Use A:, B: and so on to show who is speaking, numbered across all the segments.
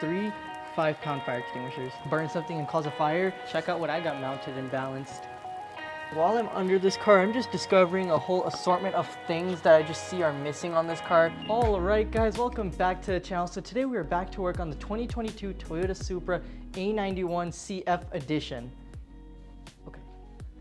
A: 3 5-pound fire extinguishers. Burn something and cause a fire, check out what I got mounted and balanced. While I'm under this car, I'm just discovering a whole assortment of things that I just see are missing on this car. All right, guys, welcome back to the channel. So today we are back to work on the 2022 Toyota Supra A91 CF Edition. Okay.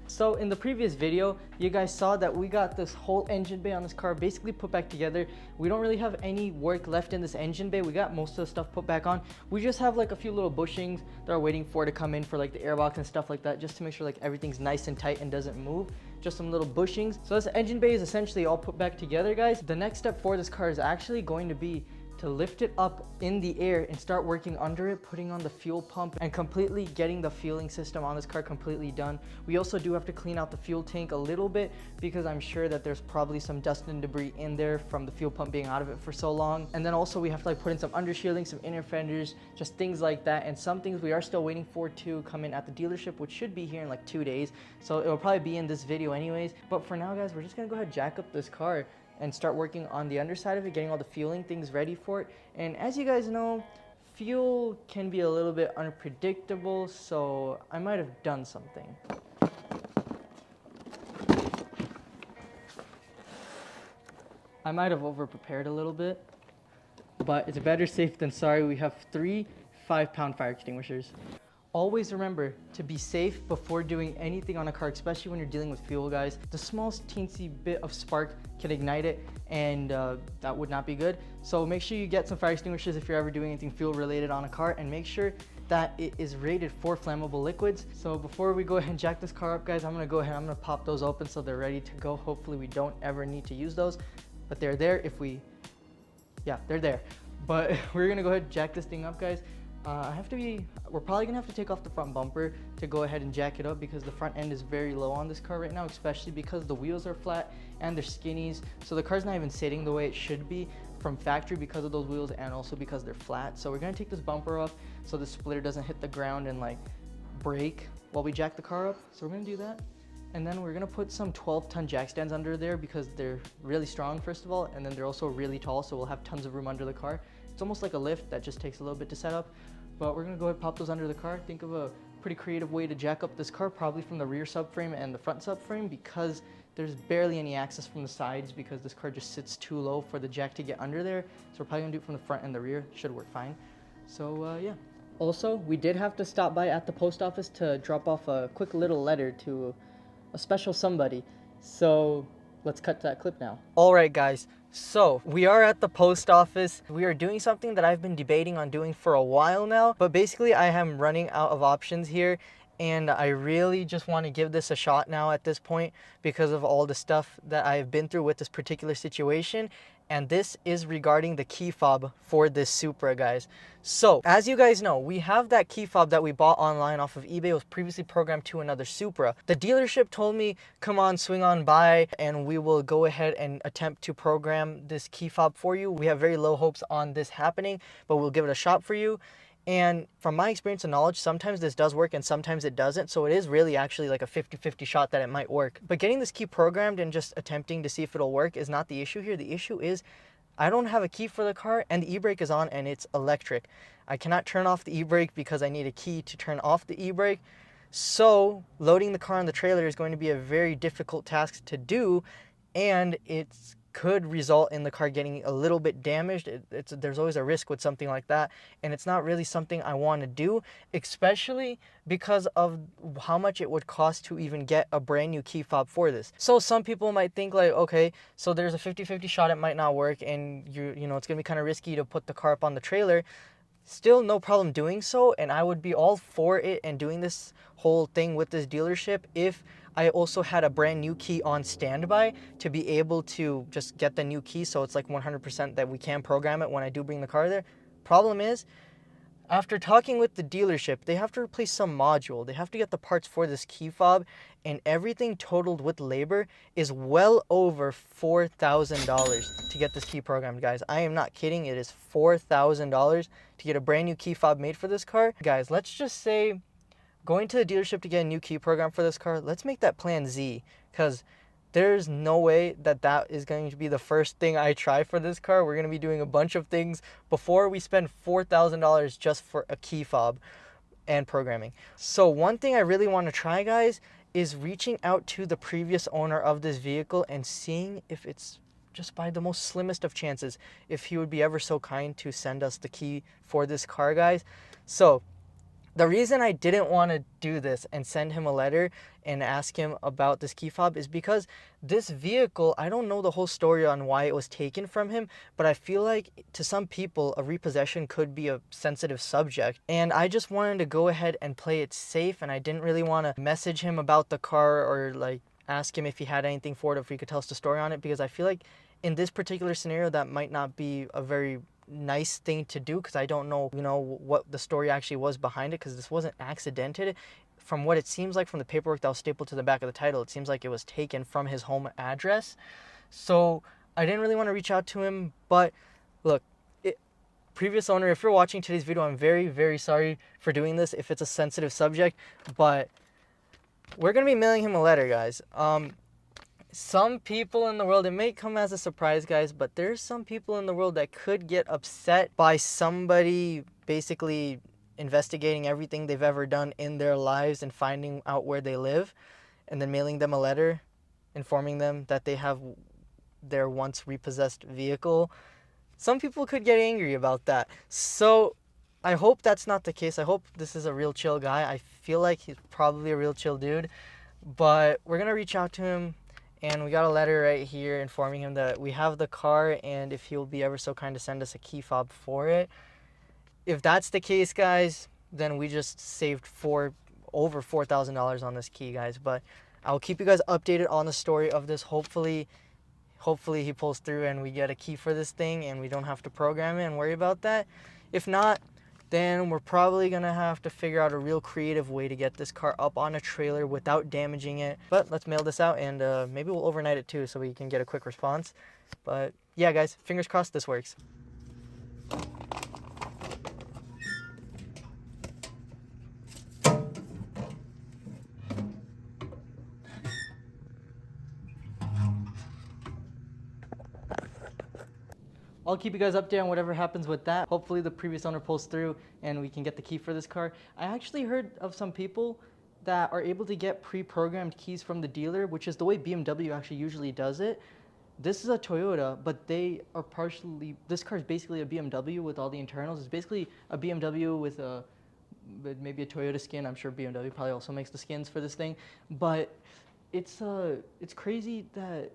A: So in the previous video, you guys saw that we got this whole engine bay on this car basically put back together. We don't really have any work left in this engine bay. We got most of the stuff put back on. We just have like a few little bushings that are waiting for it to come in for like the airbox and stuff like that, just to make sure like everything's nice and tight and doesn't move. Just some little bushings. So this engine bay is essentially all put back together, guys. The next step for this car is actually going to be to lift it up in the air and start working under it, putting on the fuel pump and completely getting the fueling system on this car completely done. We also do have to clean out the fuel tank a little bit because I'm sure that there's probably some dust and debris in there from the fuel pump being out of it for so long. And then also we have to like put in some undershielding, some inner fenders, just things like that. And some things we are still waiting for to come in at the dealership, which should be here in like 2 days. So it will probably be in this video anyways. But for now, guys, we're just gonna go ahead and jack up this car and start working on the underside of it, getting all the fueling things ready for it. And as you guys know, fuel can be a little bit unpredictable, so I might have done something. I might have over-prepared a little bit, but it's better safe than sorry. We have 3 5-pound fire extinguishers. Always remember to be safe before doing anything on a car, especially when you're dealing with fuel, guys. The smallest teensy bit of spark can ignite it, and that would not be good. So make sure you get some fire extinguishers if you're ever doing anything fuel related on a car, and make sure that it is rated for flammable liquids. So before we go ahead and jack this car up, guys, I'm gonna pop those open so they're ready to go. Hopefully we don't ever need to use those, but they're there if we, yeah, they're there. But we're gonna go ahead and jack this thing up, guys. We're probably gonna have to take off the front bumper to go ahead and jack it up because the front end is very low on this car right now, especially because the wheels are flat and they're skinnies. So the car's not even sitting the way it should be from factory because of those wheels and also because they're flat. So we're gonna take this bumper off so the splitter doesn't hit the ground and like break while we jack the car up. So we're gonna do that. And then we're gonna put some 12-ton jack stands under there because they're really strong, first of all, and then they're also really tall, so we'll have tons of room under the car. It's almost like a lift that just takes a little bit to set up. But we're gonna go ahead and pop those under the car. Think of a pretty creative way to jack up this car, probably from the rear subframe and the front subframe, because there's barely any access from the sides because this car just sits too low for the jack to get under there. So we're probably gonna do it from the front and the rear. Should work fine. So yeah. Also, we did have to stop by at the post office to drop off a quick little letter to a special somebody. So let's cut to that clip now. All right, guys. So we are at the post office. We are doing something that I've been debating on doing for a while now, but basically I am running out of options here, and I really just want to give this a shot now at this point because of all the stuff that I've been through with this particular situation. And this is regarding the key fob for this Supra, guys. So as you guys know, we have that key fob that we bought online off of eBay. It was previously programmed to another Supra. The dealership told me, come on, swing on by and we will go ahead and attempt to program this key fob for you. We have very low hopes on this happening, but we'll give it a shot for you. And from my experience and knowledge, sometimes this does work and sometimes it doesn't. So it is really actually like a 50-50 shot that it might work. But getting this key programmed and just attempting to see if it'll work is not the issue here. The issue is I don't have a key for the car and the e-brake is on and it's electric. I cannot turn off the e-brake because I need a key to turn off the e-brake. So loading the car on the trailer is going to be a very difficult task to do, and it's could result in the car getting a little bit damaged. There's always a risk with something like that, and it's not really something I want to do, especially because of how much it would cost to even get a brand new key fob for this. So some people might think like, okay, so there's a 50-50 shot it might not work, and you know it's gonna be kind of risky to put the car up on the trailer. Still no problem doing so, and I would be all for it and doing this whole thing with this dealership if I also had a brand new key on standby to be able to just get the new key, so it's like 100% that we can program it when I do bring the car there. Problem is, after talking with the dealership, they have to replace some module. They have to get the parts for this key fob, and everything totaled with labor is well over $4,000 to get this key programmed, guys. I am not kidding. It is $4,000 to get a brand new key fob made for this car. Guys, let's just say going to the dealership to get a new key program for this car, let's make that plan Z, because there's no way that that is going to be the first thing I try for this car. We're going to be doing a bunch of things before we spend $4,000 just for a key fob and programming. So one thing I really want to try, guys, is reaching out to the previous owner of this vehicle and seeing if it's just by the most slimmest of chances, if he would be ever so kind to send us the key for this car, guys. So the reason I didn't want to do this and send him a letter and ask him about this key fob is because this vehicle, I don't know the whole story on why it was taken from him, but I feel like to some people a repossession could be a sensitive subject. And I just wanted to go ahead and play it safe, and I didn't really want to message him about the car or like ask him if he had anything for it, if he could tell us the story on it, because I feel like in this particular scenario that might not be a very nice thing to do, because I don't know, you know, what the story actually was behind it, because this wasn't accidented. From what it seems like from the paperwork that was stapled to the back of the title, it seems like it was taken from his home address. So I didn't really want to reach out to him, but look, previous owner, if you're watching today's video, I'm very, very sorry for doing this if it's a sensitive subject, but we're going to be mailing him a letter, guys. Some people in the world, it may come as a surprise, guys, but there's some people in the world that could get upset by somebody basically investigating everything they've ever done in their lives and finding out where they live, and then mailing them a letter informing them that they have their once repossessed vehicle. Some people could get angry about that. So I hope that's not the case. I hope this is a real chill guy. I feel like he's probably a real chill dude, but we're going to reach out to him. And we got a letter right here informing him that we have the car and if he'll be ever so kind to send us a key fob for it. If that's the case, guys, then we just saved over $4,000 on this key, guys. But I'll keep you guys updated on the story of this. Hopefully he pulls through and we get a key for this thing and we don't have to program it and worry about that. If not, then we're probably gonna have to figure out a real creative way to get this car up on a trailer without damaging it. But let's mail this out, and maybe we'll overnight it too so we can get a quick response. But yeah, guys, fingers crossed this works. I'll keep you guys updated on whatever happens with that. Hopefully the previous owner pulls through and we can get the key for this car. I actually heard of some people that are able to get pre-programmed keys from the dealer, which is the way BMW actually usually does it. This is a Toyota, but they are this car is basically a BMW with all the internals. It's basically a BMW with maybe a Toyota skin. I'm sure BMW probably also makes the skins for this thing. But it's crazy that,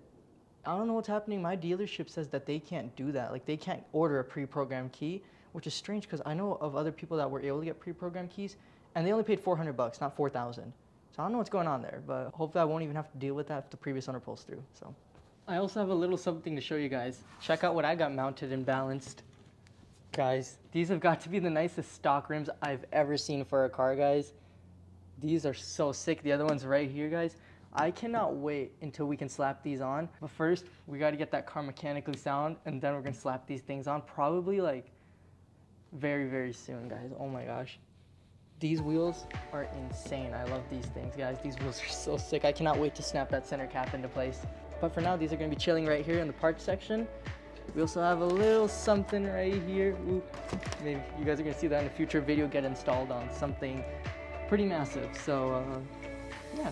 A: I don't know what's happening. My dealership says that they can't do that. Like, they can't order a pre-programmed key, which is strange because I know of other people that were able to get pre-programmed keys and they only paid $400, not $4,000. So I don't know what's going on there, but hopefully I won't even have to deal with that if the previous owner pulls through. So I also have a little something to show you guys. Check out what I got mounted and balanced. Guys, these have got to be the nicest stock rims I've ever seen for a car, guys. These are so sick. The other one's right here, guys. I cannot wait until we can slap these on. But first, we got to get that car mechanically sound, and then we're going to slap these things on. Probably like very, very soon, guys. Oh my gosh. These wheels are insane. I love these things, guys. These wheels are so sick. I cannot wait to snap that center cap into place. But for now, these are going to be chilling right here in the parts section. We also have a little something right here. Ooh, maybe you guys are going to see that in a future video get installed on something pretty massive. So, yeah.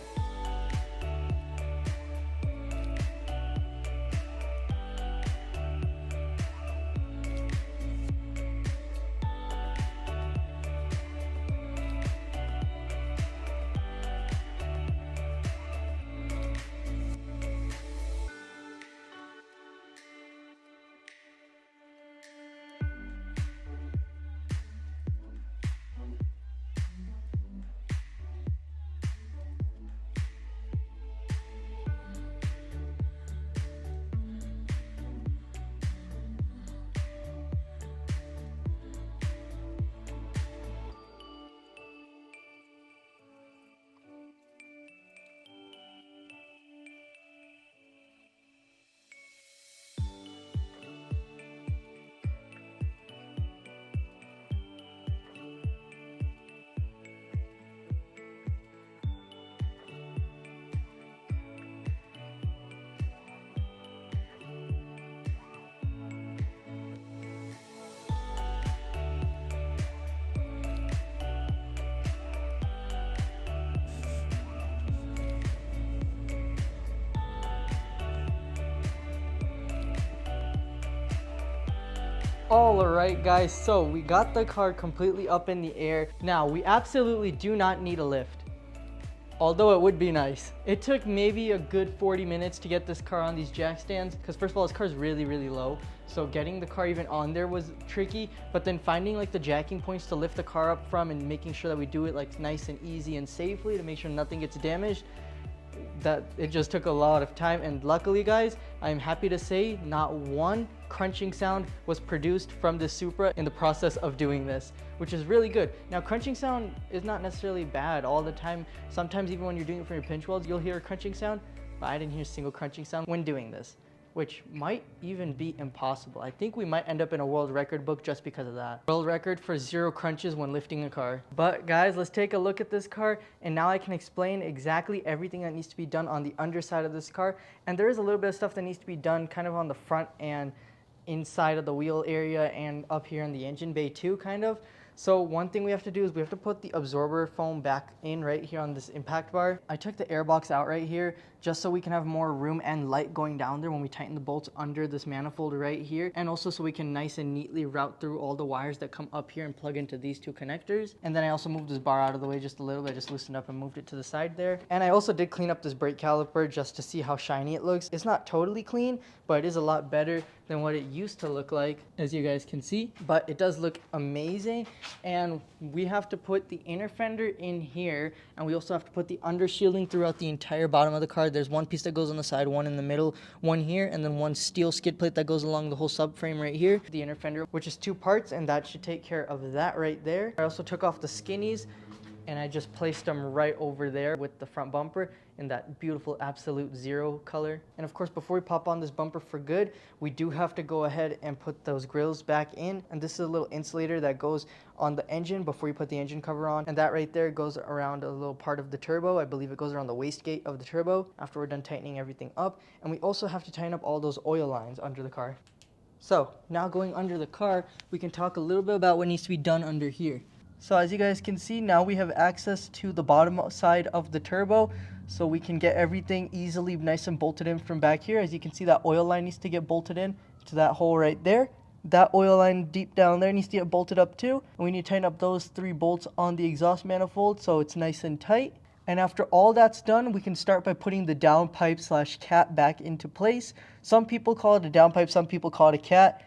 A: Alright guys, so we got the car completely up in the air. Now, we absolutely do not need a lift, although it would be nice. It took maybe a good 40 minutes to get this car on these jack stands, because first of all, this car is really, really low. So getting the car even on there was tricky, but then finding like the jacking points to lift the car up from and making sure that we do it like nice and easy and safely to make sure nothing gets damaged, that it just took a lot of time. And luckily guys, I'm happy to say not one crunching sound was produced from the Supra in the process of doing this, which is really good. Now, crunching sound is not necessarily bad all the time. Sometimes even when you're doing it for your pinch welds, you'll hear a crunching sound, but I didn't hear a single crunching sound when doing this, which might even be impossible. I think we might end up in a world record book just because of that. World record for 0 crunches when lifting a car. But guys, let's take a look at this car, and now I can explain exactly everything that needs to be done on the underside of this car. And there is a little bit of stuff that needs to be done kind of on the front and inside of the wheel area and up here in the engine bay too, kind of. So one thing we have to do is we have to put the absorber foam back in right here on this impact bar. I took the air box out right here just so we can have more room and light going down there when we tighten the bolts under this manifold right here, and also so we can nice and neatly route through all the wires that come up here and plug into these 2 connectors. And then I also moved this bar out of the way just a little bit, just loosened up and moved it to the side there. And I also did clean up this brake caliper just to see how shiny it looks. It's not totally clean, but it is a lot better than what it used to look like, as you guys can see. But it does look amazing. And we have to put the inner fender in here, and we also have to put the under shielding throughout the entire bottom of the car. There's one piece that goes on the side, one in the middle, one here, and then one steel skid plate that goes along the whole subframe right here. The inner fender, which is 2 parts, and that should take care of that right there. I also took off the skinnies, and I just placed them right over there with the front bumper in that beautiful absolute 0 color. And of course, before we pop on this bumper for good, we do have to go ahead and put those grills back in. And this is a little insulator that goes on the engine before you put the engine cover on. And that right there goes around a little part of the turbo. I believe it goes around the wastegate of the turbo after we're done tightening everything up. And we also have to tighten up all those oil lines under the car. So now going under the car, we can talk a little bit about what needs to be done under here. So as you guys can see, now we have access to the bottom side of the turbo, so we can get everything easily nice and bolted in from back here. As you can see, that oil line needs to get bolted in to that hole right there. That oil line deep down there needs to get bolted up too. And we need to tighten up those 3 bolts on the exhaust manifold so it's nice and tight. And after all that's done, we can start by putting the downpipe / cat back into place. Some people call it a downpipe, some people call it a cat.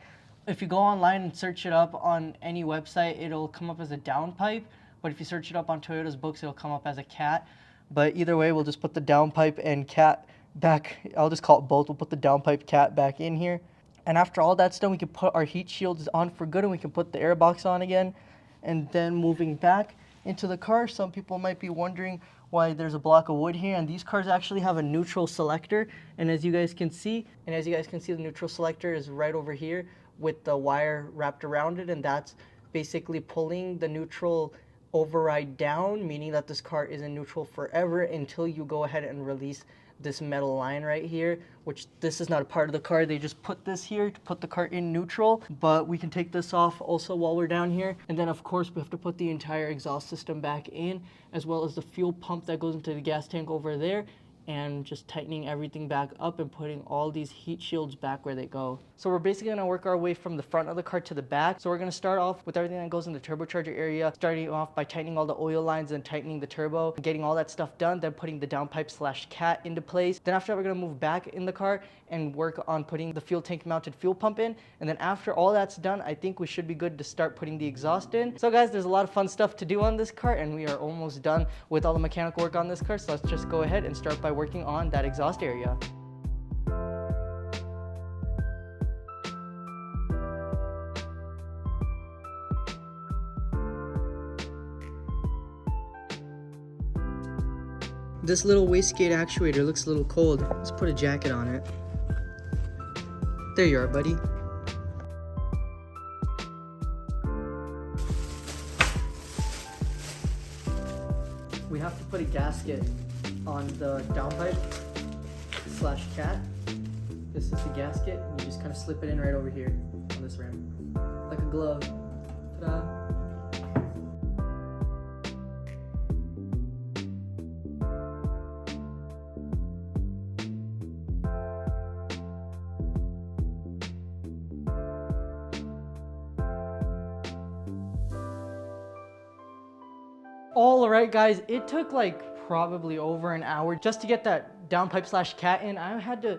A: If you go online and search it up on any website, it'll come up as a downpipe. But if you search it up on Toyota's books, it'll come up as a cat. But either way, we'll just put the downpipe and cat back. I'll just call it both. We'll put the downpipe cat back in here. And after all that's done, we can put our heat shields on for good, and we can put the air box on again. And then moving back into the car, some people might be wondering why there's a block of wood here, and these cars actually have a neutral selector. And as you guys can see, the neutral selector is right over here with the wire wrapped around it, and that's basically pulling the neutral override down, meaning that this car is in neutral forever until you go ahead and release this metal line right here, which this is not a part of the car. They just put this here to put the car in neutral, but we can take this off also while we're down here. And then of course we have to put the entire exhaust system back in, as well as the fuel pump that goes into the gas tank over there, and just tightening everything back up and putting all these heat shields back where they go. So we're basically gonna work our way from the front of the car to the back. So we're gonna start off with everything that goes in the turbocharger area, starting off by tightening all the oil lines and tightening the turbo, getting all that stuff done, then putting the downpipe / cat into place. Then after that, we're gonna move back in the car and work on putting the fuel tank mounted fuel pump in. And then after all that's done, I think we should be good to start putting the exhaust in. So guys, there's a lot of fun stuff to do on this car, and we are almost done with all the mechanical work on this car. So let's just go ahead and start by working on that exhaust area. This little wastegate actuator looks a little cold. Let's put a jacket on it. There you are, buddy. We have to put a gasket on the downpipe / cat. This is the gasket. You just kind of slip it in right over here on this rim, like a glove. Ta-da. All right, guys, it took like probably over an hour just to get that downpipe slash cat in. I had to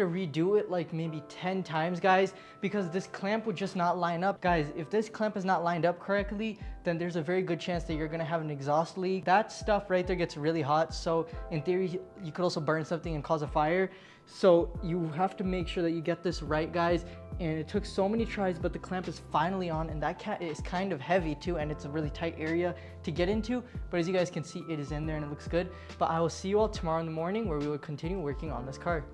A: redo it like maybe 10 times, guys, because this clamp would just not line up. Guys, if this clamp is not lined up correctly, then there's a very good chance that you're gonna have an exhaust leak. That stuff right there gets really hot, so in theory, you could also burn something and cause a fire. So you have to make sure that you get this right, guys. And it took so many tries, but the clamp is finally on, and that cat is kind of heavy too, and it's a really tight area to get into. But as you guys can see, it is in there and it looks good. But I will see you all tomorrow in the morning where we will continue working on this car.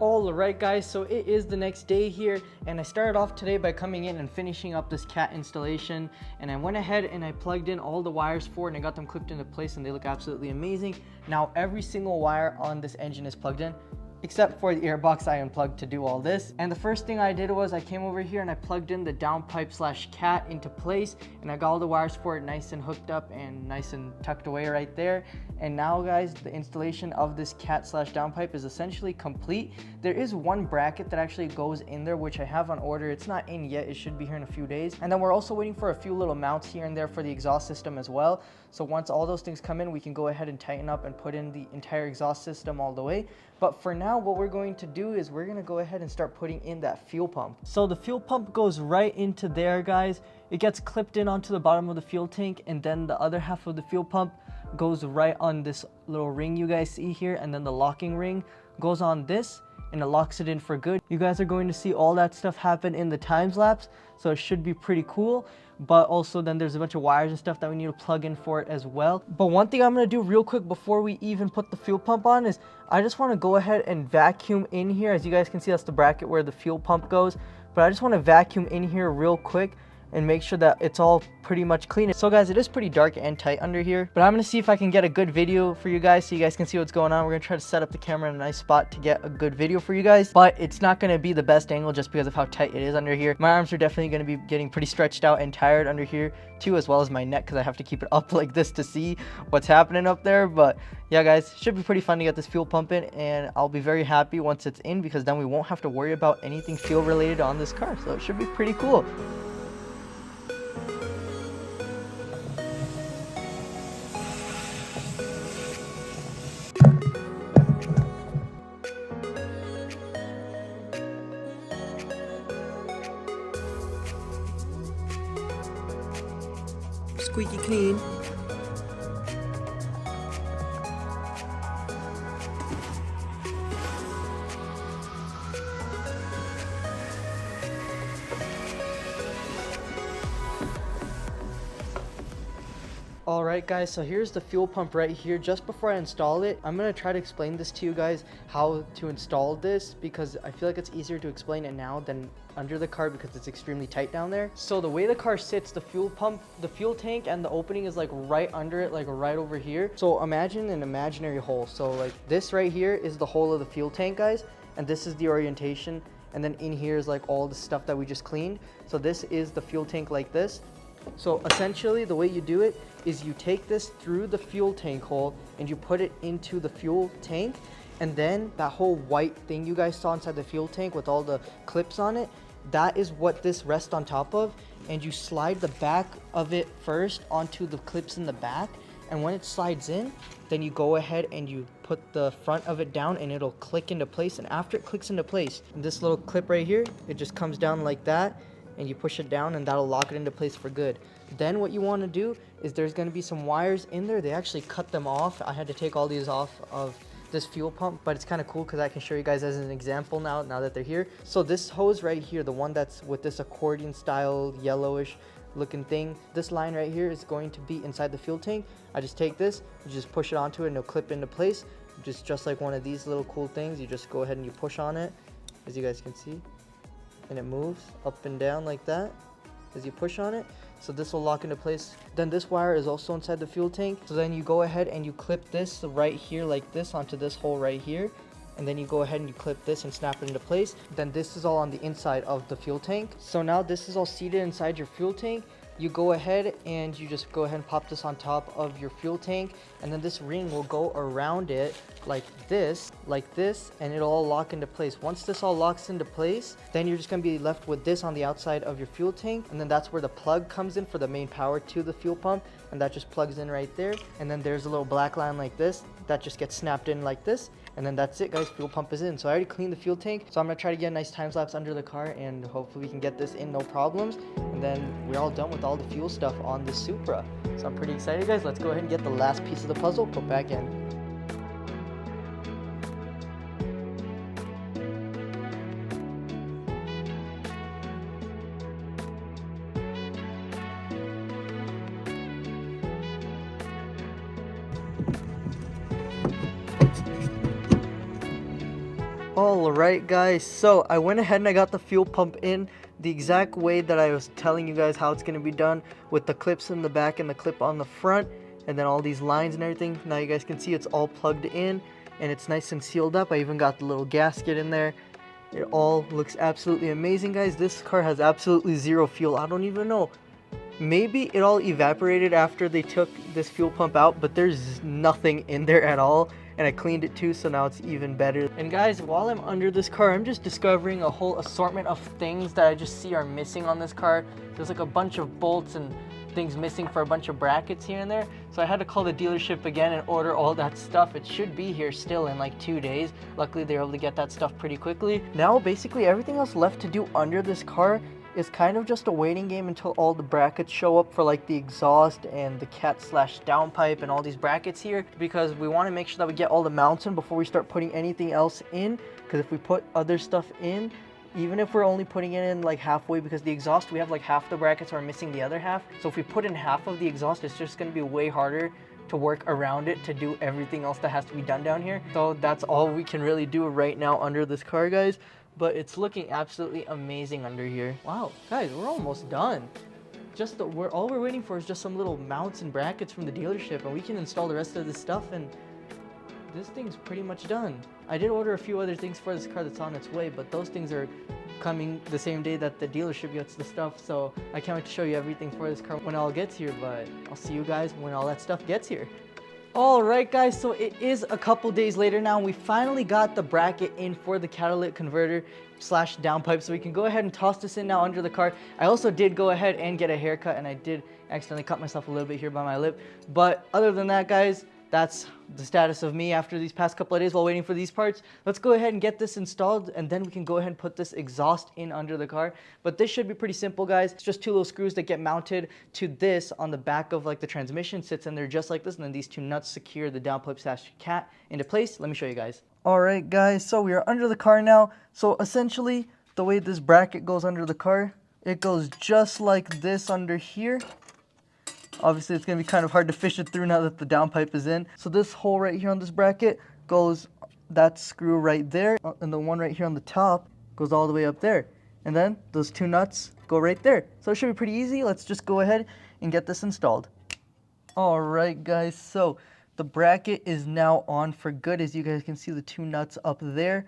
A: All right, guys, so it is the next day here, and I started off today by coming in and finishing up this cat installation. And I went ahead and I plugged in all the wires for it, and I got them clipped into place, and they look absolutely amazing. Now every single wire on this engine is plugged in, except for the airbox I unplugged to do all this. And the first thing I did was I came over here and I plugged in the downpipe slash cat into place, and I got all the wires for it nice and hooked up and nice and tucked away right there. And now, guys, the installation of this cat slash downpipe is essentially complete. There is one bracket that actually goes in there, which I have on order. It's not in yet, it should be here in a few days. And then we're also waiting for a few little mounts here and there for the exhaust system as well. So once all those things come in, we can go ahead and tighten up and put in the entire exhaust system all the way. But for now, what we're going to do is we're gonna go ahead and start putting in that fuel pump. So the fuel pump goes right into there, guys. It gets clipped in onto the bottom of the fuel tank, and then the other half of the fuel pump goes right on this little ring you guys see here, and then the locking ring goes on this, and it locks it in for good. You guys are going to see all that stuff happen in the time lapse, so it should be pretty cool. But also then there's a bunch of wires and stuff that we need to plug in for it as well. But one thing I'm going to do real quick before we even put the fuel pump on is I just want to go ahead and vacuum in here. As you guys can see, that's the bracket where the fuel pump goes. But I just want to vacuum in here real quick and make sure that it's all pretty much clean. So guys, it is pretty dark and tight under here, but I'm gonna see if I can get a good video for you guys so you guys can see what's going on. We're gonna try to set up the camera in a nice spot to get a good video for you guys, but it's not gonna be the best angle just because of how tight it is under here. My arms are definitely gonna be getting pretty stretched out and tired under here too, as well as my neck, because I have to keep it up like this to see what's happening up there. But yeah, guys, should be pretty fun to get this fuel pump in, and I'll be very happy once it's in, because then we won't have to worry about anything fuel related on this car. So it should be pretty cool.
B: Squeaky clean.
A: Alright guys, so here's the fuel pump right here. Just before I install it, I'm going to try to explain this to you guys how to install this, because I feel like it's easier to explain it now than under the car because it's extremely tight down there. So the way the car sits, the fuel pump, the fuel tank and the opening is like right under it, like right over here. So imagine an imaginary hole. So like this right here is the hole of the fuel tank, guys, and this is the orientation, and then in here is like all the stuff that we just cleaned. So this is the fuel tank like this. So essentially the way you do it is you take this through the fuel tank hole and you put it into the fuel tank, and then that whole white thing you guys saw inside the fuel tank with all the clips on it, that is what this rests on top of, and you slide the back of it first onto the clips in the back, and when it slides in, then you go ahead and you put the front of it down and it'll click into place. And after it clicks into place, this little clip right here, it just comes down like that, and you push it down and that'll lock it into place for good. Then what you want to do is there's going to be some wires in there. They actually cut them off. I had to take all these off of this fuel pump, but it's kind of cool because I can show you guys as an example now that they're here. So this hose right here, the one that's with this accordion style yellowish looking thing, this line right here is going to be inside the fuel tank. I just take this, you just push it onto it and it'll clip into place, just like one of these little cool things. You just go ahead and you push on it, as you guys can see, and it moves up and down like that as you push on it. So this will lock into place. Then this wire is also inside the fuel tank. So then you go ahead and you clip this right here like this onto this hole right here. And then you go ahead and you clip this and snap it into place. Then this is all on the inside of the fuel tank. So now this is all seated inside your fuel tank. you go ahead and you just go ahead and pop this on top of your fuel tank, and then this ring will go around it like this, and it'll all lock into place. Once this all locks into place, then you're just gonna be left with this on the outside of your fuel tank, and then that's where the plug comes in for the main power to the fuel pump, and that just plugs in right there. And then there's a little black line like this that just gets snapped in like this, and then that's it, guys. Fuel pump is in. So I already cleaned the fuel tank, so I'm gonna try to get a nice time lapse under the car, and hopefully we can get this in no problems, and then we're all done with all the fuel stuff on the Supra. So I'm pretty excited, guys. Let's go ahead and get the last piece of the puzzle put back in. Alright guys, so I went ahead and I got the fuel pump in the exact way that I was telling you guys how it's going to be done, with the clips in the back and the clip on the front, and then all these lines and everything. Now you guys can see it's all plugged in and it's nice and sealed up. I even got the little gasket in there. It all looks absolutely amazing, guys. This car has absolutely zero fuel. I don't even know. Maybe it all evaporated after they took this fuel pump out, but there's nothing in there at all. And I cleaned it too, so now it's even better. And guys, while I'm under this car, I'm just discovering a whole assortment of things that I just see are missing on this car. There's like a bunch of bolts and things missing for a bunch of brackets here and there. So I had to call the dealership again and order all that stuff. It should be here still in like 2 days. Luckily, they were able to get that stuff pretty quickly. Now, basically, everything else left to do under this car is kind of just a waiting game until all the brackets show up for like the exhaust and the cat slash downpipe and all these brackets here, because we want to make sure that we get all the mounts in before we start putting anything else in. Because if we put other stuff in, even if we're only putting it in like halfway, because the exhaust, we have like half the brackets are missing the other half. So if we put in half of the exhaust, it's just going to be way harder to work around it to do everything else that has to be done down here. So that's all we can really do right now under this car, guys. But it's looking absolutely amazing under here. Wow, guys, we're almost done. Just all we're waiting for is just some little mounts and brackets from the dealership, and we can install the rest of this stuff, and this thing's pretty much done. I did order a few other things for this car that's on its way, but those things are coming the same day that the dealership gets the stuff, so I can't wait to show you everything for this car when it all gets here, but I'll see you guys when all that stuff gets here. Alright guys, so it is a couple days later now, and we finally got the bracket in for the catalytic converter slash downpipe, so we can go ahead and toss this in now under the car. I also did go ahead and get a haircut, and I did accidentally cut myself a little bit here by my lip, but other than that, guys, that's the status of me after these past couple of days while waiting for these parts. Let's go ahead and get this installed, and then we can go ahead and put this exhaust in under the car. But this should be pretty simple, guys. It's just two little screws that get mounted to this on the back of like the transmission, sits in there just like this, and then these two nuts secure the downpipe slash cat into place. Let me show you guys. Alright guys, so we are under the car now. So essentially, the way this bracket goes under the car, it goes just like this under here. Obviously, it's going to be kind of hard to fish it through now that the downpipe is in. So this hole right here on this bracket goes, that screw right there, and the one right here on the top goes all the way up there. And then those two nuts go right there. So it should be pretty easy. Let's just go ahead and get this installed. All right, guys, so the bracket is now on for good. As you guys can see, the two nuts up there,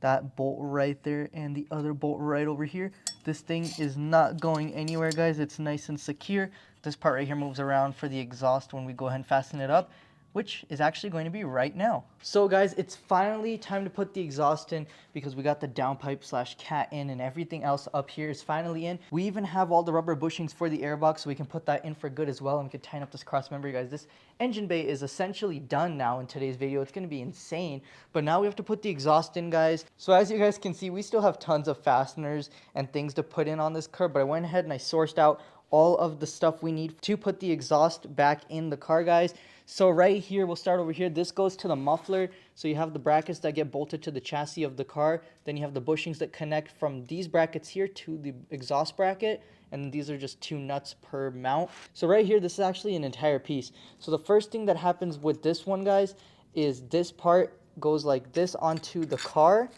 A: that bolt right there, and the other bolt right over here. This thing is not going anywhere, guys. It's nice and secure. This part right here moves around for the exhaust when we go ahead and fasten it up, which is actually going to be right now. So guys, it's finally time to put the exhaust in, because we got the downpipe slash cat in, and everything else up here is finally in. We even have all the rubber bushings for the airbox, so we can put that in for good as well, and we can tighten up this cross member, guys. This engine bay is essentially done now in today's video. It's going to be insane, but now we have to put the exhaust in, guys. So as you guys can see, we still have tons of fasteners and things to put in on this car, but I went ahead and I sourced out all of the stuff we need to put the exhaust back in the car, guys. So right here, we'll start over here. This goes to the muffler. So you have the brackets that get bolted to the chassis of the car. Then you have the bushings that connect from these brackets here to the exhaust bracket. And these are just two nuts per mount. So right here, this is actually an entire piece. So the first thing that happens with this one, guys, is this part goes like this onto the car.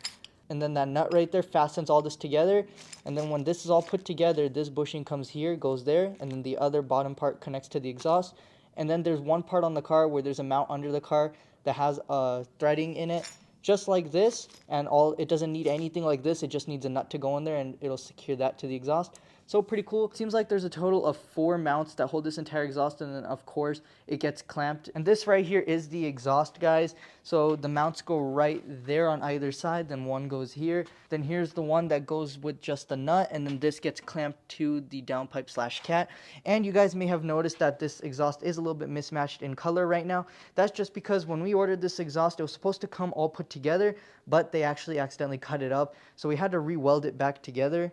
A: And then that nut right there fastens all this together. And then when this is all put together, this bushing comes here, goes there, and then the other bottom part connects to the exhaust. And then there's one part on the car where there's a mount under the car that has a threading in it, just like this. And it doesn't need anything like this. It just needs a nut to go in there, and it'll secure that to the exhaust. So pretty cool. Seems like there's a total of 4 mounts that hold this entire exhaust, and then of course it gets clamped. And this right here is the exhaust, guys. So the mounts go right there on either side, then one goes here. Then here's the one that goes with just the nut, and then this gets clamped to the downpipe slash cat. And you guys may have noticed that this exhaust is a little bit mismatched in color right now. That's just because when we ordered this exhaust, it was supposed to come all put together, but they actually accidentally cut it up. So we had to re-weld it back together.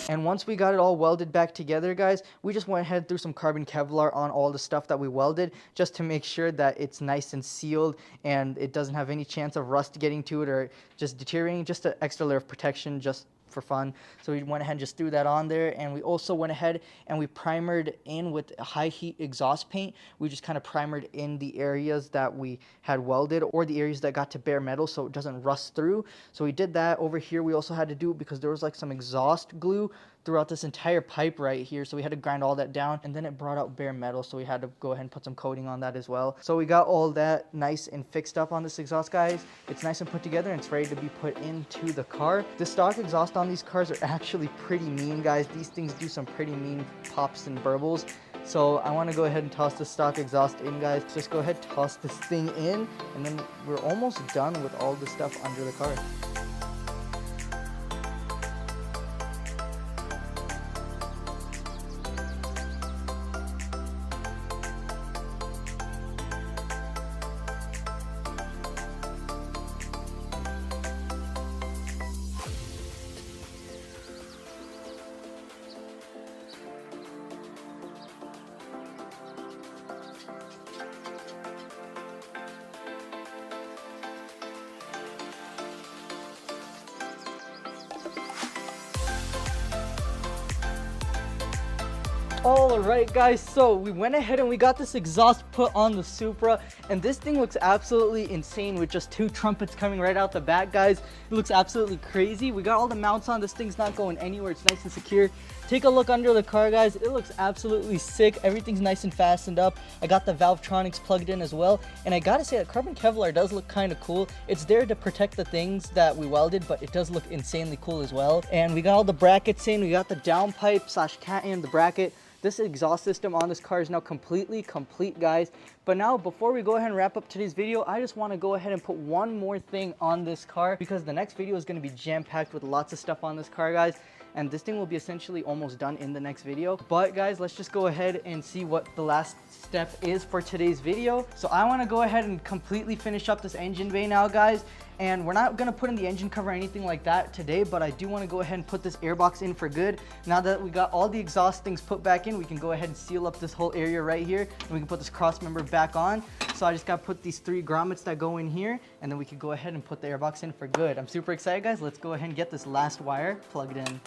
A: And once we got it all welded back together, guys, we just went ahead and threw some carbon Kevlar on all the stuff that we welded just to make sure that it's nice and sealed and it doesn't have any chance of rust getting to it or just deteriorating. Just an extra layer of protection just for fun. So we went ahead and just threw that on there, and we also went ahead and we primered in with high heat exhaust paint. We just kind of primered in the areas that we had welded or the areas that got to bare metal so it doesn't rust through. So we did that. Over here we also had to do, because there was like some exhaust glue throughout this entire pipe right here, so we had to grind all that down, and then it brought out bare metal, so we had to go ahead and put some coating on that as well. So we got all that nice and fixed up on this exhaust, guys. It's nice and put together, and it's ready to be put into the car. The stock exhaust on these cars are actually pretty mean, guys. These things do some pretty mean pops and burbles. So I want to go ahead and toss the stock exhaust in, guys. Just go ahead, toss this thing in, and then we're almost done with all the stuff under the car. All right, guys, so we went ahead and we got this exhaust put on the Supra, and this thing looks absolutely insane with just 2 trumpets coming right out the back, guys. It looks absolutely crazy. We got all the mounts on. This thing's not going anywhere. It's nice and secure. Take a look under the car, guys. It looks absolutely sick. Everything's nice and fastened up. I got the Valvetronics plugged in as well, and I gotta say that carbon Kevlar does look kind of cool. It's there to protect the things that we welded, but it does look insanely cool as well. And we got all the brackets in. We got the downpipe slash cat in the bracket. This exhaust system on this car is now completely complete, guys. But now, before we go ahead and wrap up today's video, I just want to go ahead and put one more thing on this car, because the next video is going to be jam-packed with lots of stuff on this car, guys. And this thing will be essentially almost done in the next video. But guys, let's just go ahead and see what the last step is for today's video. So I want to go ahead and completely finish up this engine bay now, guys. And we're not going to put in the engine cover or anything like that today, but I do want to go ahead and put this airbox in for good. Now that we got all the exhaust things put back in, we can go ahead and seal up this whole area right here, and we can put this cross member back on. So I just got to put these 3 grommets that go in here, and then we can go ahead and put the airbox in for good. I'm super excited, guys. Let's go ahead and get this last wire plugged in.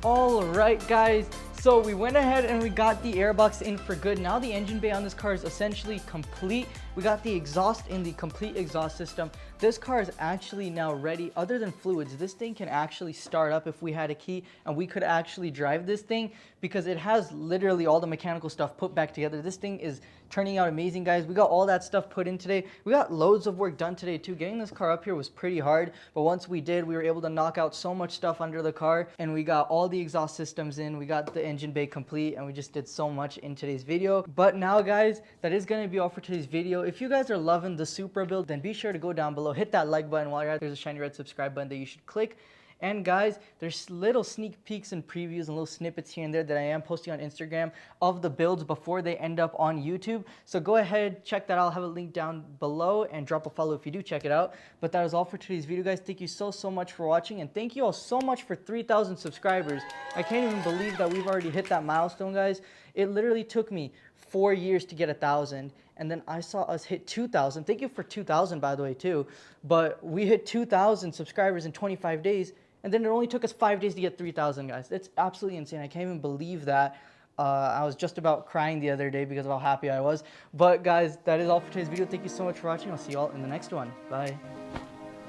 A: All right, guys, so we went ahead and we got the airbox in for good. Now the engine bay on this car is essentially complete. We got the exhaust in the complete exhaust system. This car is actually now ready. Other than fluids, this thing can actually start up if we had a key, and we could actually drive this thing, because it has literally all the mechanical stuff put back together. This thing is turning out amazing, guys. We got all that stuff put in today. We got loads of work done today too. Getting this car up here was pretty hard, but once we did, we were able to knock out so much stuff under the car, and we got all the exhaust systems in. We got the engine bay complete, and we just did so much in today's video. But now, guys, that is going to be all for today's video. If you guys are loving the Supra build, then be sure to go down below, hit that like button. While you're at, there's a shiny red subscribe button that you should click. And guys, there's little sneak peeks and previews and little snippets here and there that I am posting on Instagram of the builds before they end up on YouTube. So go ahead, check that out. I'll have a link down below, and drop a follow if you do check it out. But that is all for today's video, guys. Thank you so much for watching, and thank you all so much for 3,000 subscribers. I can't even believe that we've already hit that milestone, guys. It literally took me 4 years to get 1,000, and then I saw us hit 2,000. Thank you for 2,000, by the way, too. But we hit 2,000 subscribers in 25 days, and then it only took us 5 days to get 3,000, guys. It's absolutely insane. I can't even believe that. I was just about crying the other day because of how happy I was. But guys, that is all for today's video. Thank you so much for watching. I'll see you all in the next one. Bye.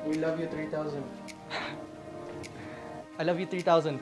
B: We love you 3,000.
A: I love you 3,000.